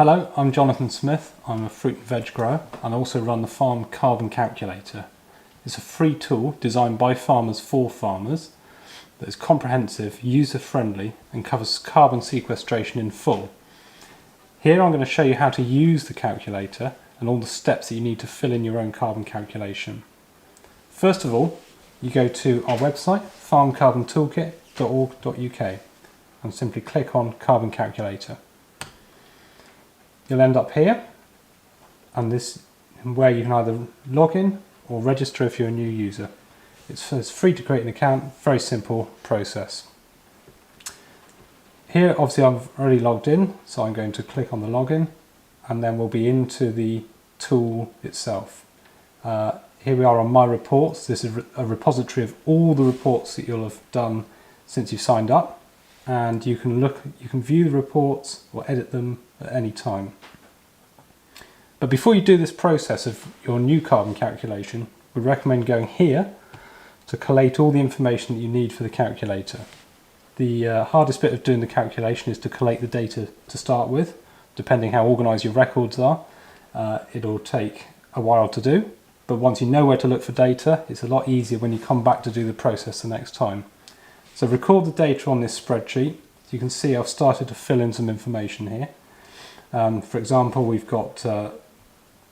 Hello, I'm Jonathan Smith. I'm a fruit and veg grower and I also run the Farm Carbon Calculator. It's a free tool designed by farmers for farmers that is comprehensive, user-friendly and covers carbon sequestration in full. Here I'm going to show you how to use the calculator and all the steps that you need to fill in your own carbon calculation. First of all, you go to our website, farmcarbontoolkit.org.uk, and simply click on Carbon Calculator. You'll end up here, and this is where you can either log in or register if you're a new user. It's free to create an account, very simple process. Here obviously I've already logged in, so I'm going to click on the login and then we'll be into the tool itself. Here we are on My Reports. This is a repository of all the reports that you'll have done since you've signed up, and you can view the reports or edit them at any time. But before you do this process of your new carbon calculation, we recommend going here to collate all the information that you need for the calculator. The hardest bit of doing the calculation is to collate the data to start with. Depending how organised your records are, it'll take a while to do, but once you know where to look for data, it's a lot easier when you come back to do the process the next time. So record the data on this spreadsheet. You can see I've started to fill in some information here. For example, we've got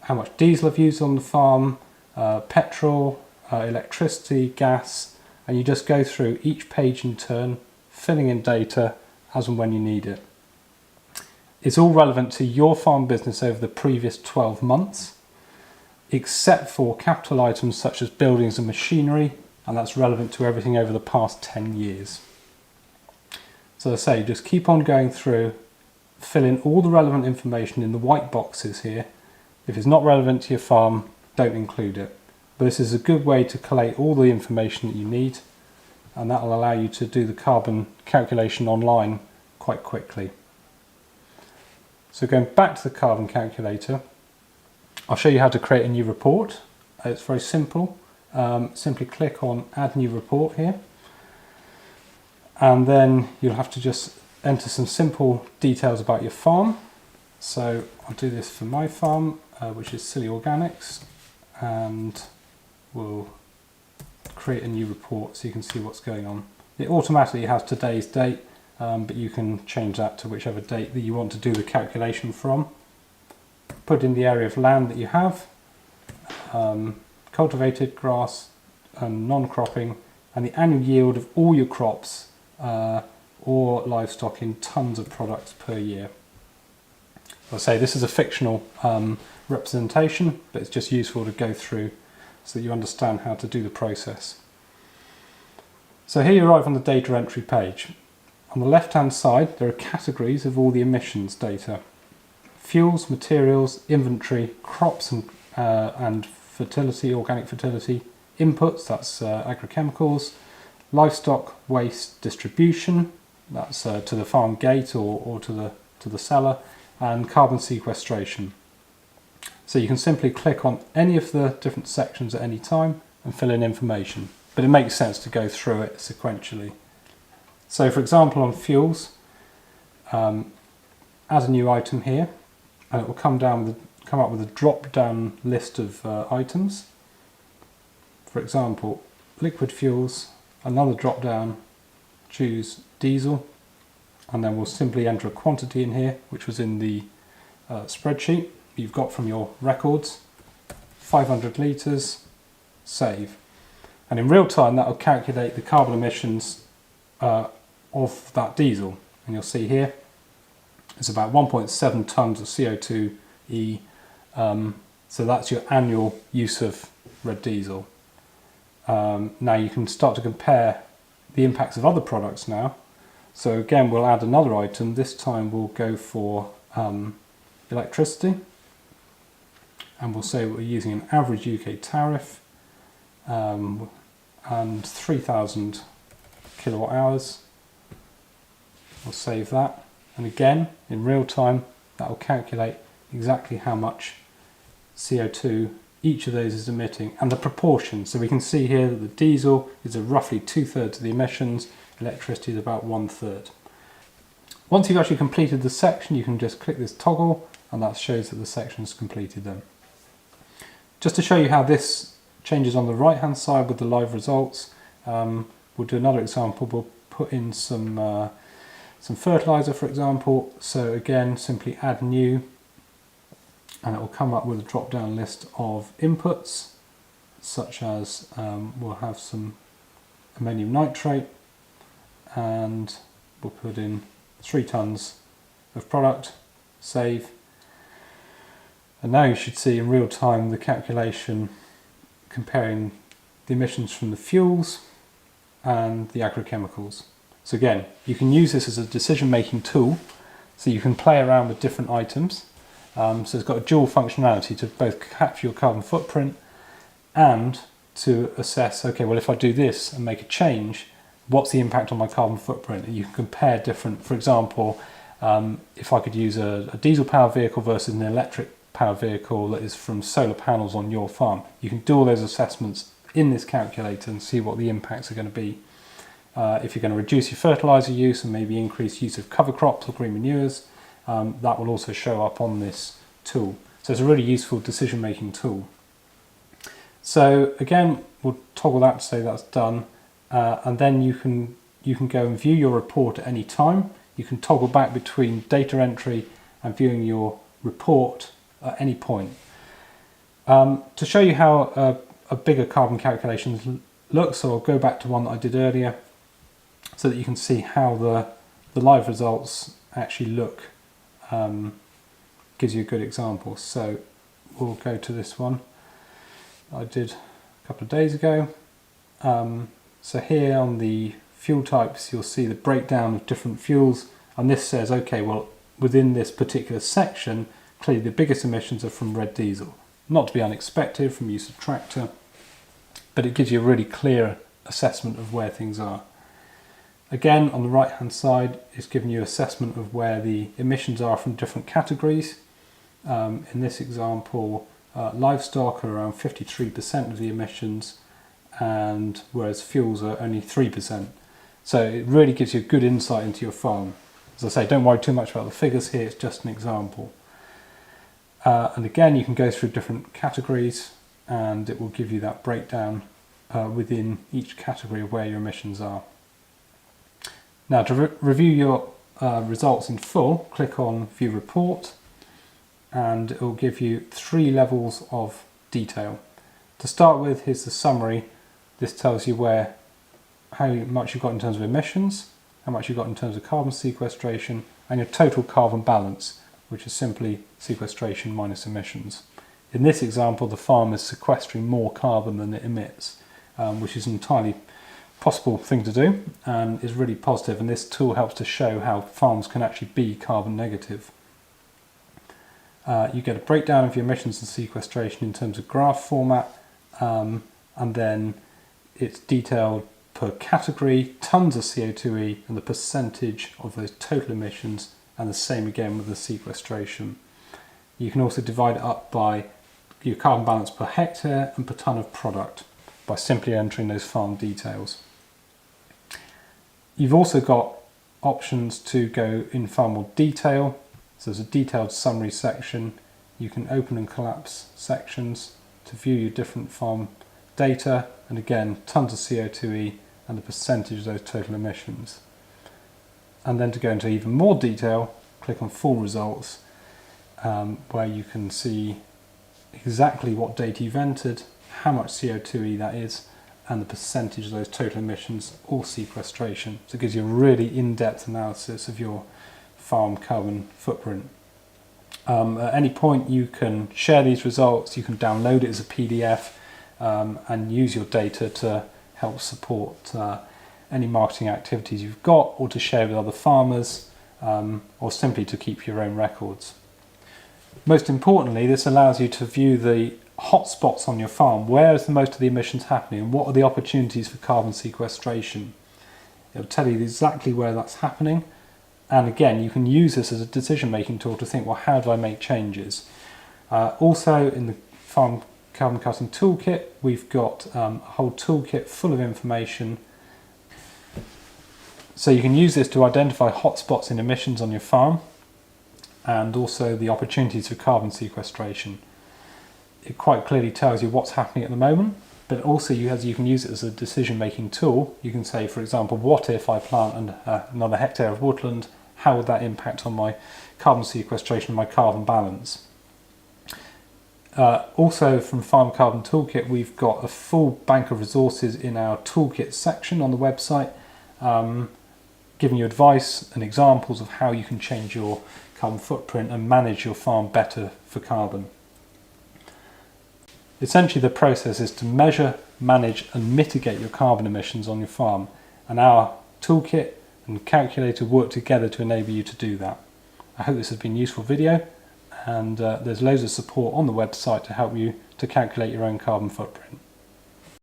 how much diesel I've used on the farm, petrol, electricity, gas, and you just go through each page in turn, filling in data as and when you need it. It's all relevant to your farm business over the previous 12 months, except for capital items such as buildings and machinery, and that's relevant to everything over the past 10 years. So as I say, just keep on going through, fill in all the relevant information in the white boxes here. If it's not relevant to your farm, don't include it. But this is a good way to collate all the information that you need, and that will allow you to do the carbon calculation online quite quickly. So going back to the carbon calculator, I'll show you how to create a new report. It's very simple. Simply click on Add New Report here, and then you'll have to just enter some simple details about your farm. So I'll do this for my farm, which is Silly Organics, and we'll create a new report so you can see what's going on. It automatically has today's date, but you can change that to whichever date that you want to do the calculation from. Put in the area of land that you have, cultivated, grass and non-cropping, and the annual yield of all your crops or livestock in tonnes of products per year. As I say, this is a fictional representation, but it's just useful to go through so that you understand how to do the process. So here you arrive on the data entry page. On the left hand side there are categories of all the emissions data: fuels, materials, inventory, crops and fertility, organic fertility, inputs, that's agrochemicals, livestock waste distribution, that's to the farm gate or to the seller, and carbon sequestration. So you can simply click on any of the different sections at any time and fill in information, but it makes sense to go through it sequentially. So for example, on fuels, add a new item here, and it will come up with a drop-down list of items. For example, liquid fuels, another drop-down, choose diesel, and then we'll simply enter a quantity in here, which was in the spreadsheet you've got from your records, 500 litres, save. And in real time that will calculate the carbon emissions of that diesel, and you'll see here it's about 1.7 tonnes of CO2e, so that's your annual use of red diesel. Now you can start to compare the impacts of other products now. So again, we'll add another item. This time we'll go for electricity, and we'll say we're using an average UK tariff and 3,000 kilowatt hours. We'll save that, and again in real time that will calculate exactly how much CO2 each of those is emitting and the proportion. So we can see here that the diesel is roughly 2/3 of the emissions, electricity is about 1/3. Once you've actually completed the section, you can just click this toggle and that shows that the section's completed them. Just to show you how this changes on the right hand side with the live results, we'll do another example. We'll put in some fertilizer, for example. So again, simply add new, and it will come up with a drop down list of inputs, such as we'll have some ammonium nitrate, and we'll put in 3 tons of product, save. And now you should see in real time the calculation comparing the emissions from the fuels and the agrochemicals. So again, you can use this as a decision-making tool, so you can play around with different items. So it's got a dual functionality to both capture your carbon footprint and to assess, okay, well, if I do this and make a change, what's the impact on my carbon footprint? And you can compare different, for example, if I could use a diesel powered vehicle versus an electric powered vehicle that is from solar panels on your farm. You can do all those assessments in this calculator and see what the impacts are going to be. If you're going to reduce your fertilizer use and maybe increase use of cover crops or green manures, that will also show up on this tool. So it's a really useful decision making tool. So again, we'll toggle that to say that's done, and then you can go and view your report at any time. You can toggle back between data entry and viewing your report at any point. To show you how a bigger carbon calculation looks, so I'll go back to one that I did earlier so that you can see how the live results actually look. Gives you a good example. So we'll go to this one I did a couple of days ago. So here on the fuel types, you'll see the breakdown of different fuels, and this says, okay, well, within this particular section, clearly the biggest emissions are from red diesel. Not to be unexpected from use of tractor, but it gives you a really clear assessment of where things are. Again, on the right hand side, it's giving you assessment of where the emissions are from different categories. In this example, livestock are around 53% of the emissions, and whereas fuels are only 3%. So it really gives you a good insight into your farm. As I say, don't worry too much about the figures here, it's just an example. And again, you can go through different categories and it will give you that breakdown within each category of where your emissions are. Now to review your results in full, click on View Report, and it will give you 3 levels of detail. To start with, here's the summary. This tells you how much you've got in terms of emissions, how much you've got in terms of carbon sequestration, and your total carbon balance, which is simply sequestration minus emissions. In this example, the farm is sequestering more carbon than it emits, which is an entirely possible thing to do and is really positive, and this tool helps to show how farms can actually be carbon negative. You get a breakdown of your emissions and sequestration in terms of graph format, and then it's detailed per category, tons of CO2e and the percentage of those total emissions, and the same again with the sequestration. You can also divide it up by your carbon balance per hectare and per tonne of product by simply entering those farm details. You've also got options to go in far more detail. So there's a detailed summary section. You can open and collapse sections to view your different farm data, and again, tons of CO2e and the percentage of those total emissions. And then to go into even more detail, click on Full Results, where you can see exactly what data you've entered, how much CO2e that is, and the percentage of those total emissions or sequestration. So it gives you a really in-depth analysis of your farm carbon footprint. At any point you can share these results, you can download it as a PDF and use your data to help support any marketing activities you've got, or to share with other farmers, or simply to keep your own records. Most importantly, this allows you to view the hotspots on your farm. Where is the most of the emissions happening, and what are the opportunities for carbon sequestration? It'll tell you exactly where that's happening, and again, you can use this as a decision-making tool to think, well, how do I make changes? Also, in the Farm Carbon Cutting Toolkit, we've got a whole toolkit full of information. So you can use this to identify hotspots in emissions on your farm, and also the opportunities for carbon sequestration. It quite clearly tells you what's happening at the moment, but also you can use it as a decision-making tool. You can say, for example, what if I plant another hectare of woodland? How would that impact on my carbon sequestration and my carbon balance? Also from Farm Carbon Toolkit, we've got a full bank of resources in our toolkit section on the website, giving you advice and examples of how you can change your carbon footprint and manage your farm better for carbon. Essentially, the process is to measure, manage and mitigate your carbon emissions on your farm, and our toolkit and calculator work together to enable you to do that. I hope this has been a useful video, and there's loads of support on the website to help you to calculate your own carbon footprint.